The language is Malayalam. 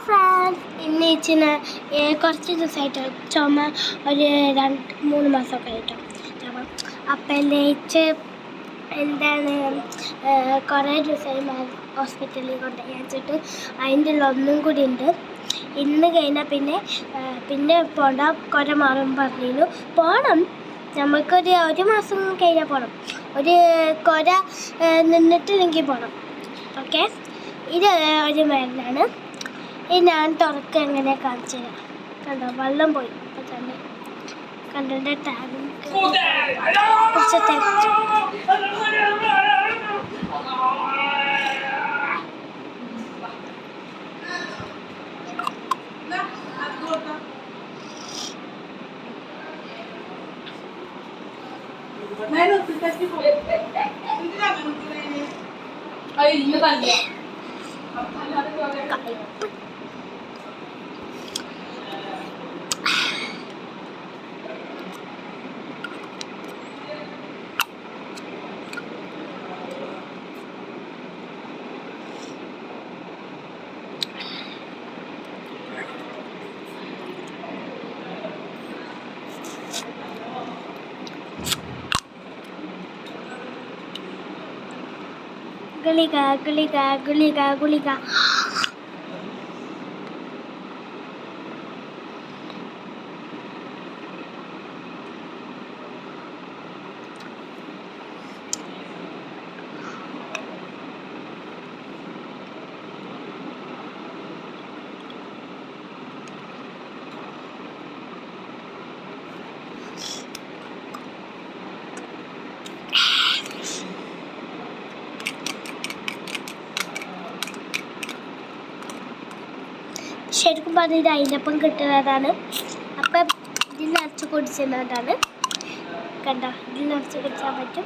ഫ്രണ്ട്സ്, ഇന്ന് ഇച്ചിന് കുറച്ച് ദിവസമായിട്ട് ചുമ ഒരു 2-3 മാസമൊക്കെ ആയിട്ടോ ചുമ. അപ്പം ഇച്ച് എന്താണ് കുറേ ദിവസമായി ഹോസ്പിറ്റലിൽ കൊണ്ടുപോയി വെച്ചിട്ട് അതിൻ്റെ ഒന്നും കൂടി ഉണ്ട്. ഇന്ന് കഴിഞ്ഞാൽ പിന്നെ പോണ്ട, കുറെ മാറും പറഞ്ഞു. പോകണം, നമുക്കൊരു മാസം കഴിഞ്ഞാൽ പോകണം. ഒരു കുര നിന്നിട്ടില്ലെങ്കിൽ പോകണം. ഓക്കെ, ഇത് ഒരു മരുന്നാണ്. ഞാൻ തുറക്കുക എങ്ങനെ കാണിച്ചു തരാം. കണ്ടോ, വെള്ളം പോയി. അപ്പം തന്നെ കണ്ടോ ടാബ് കുറച്ച് തെറ്റ്. ഗുളിക ഗുളിക ഗുളിക ഗുളിക. ശരിക്കും പറഞ്ഞാൽ ഇത് അതിനൊപ്പം കിട്ടുന്നതാണ്. അപ്പം ഇതിൽ നിറച്ച് കുടിച്ചിരുന്നതാണ്. കണ്ടോ, ഇതിൽ നിറച്ച് കുടിച്ചാൽ പറ്റും.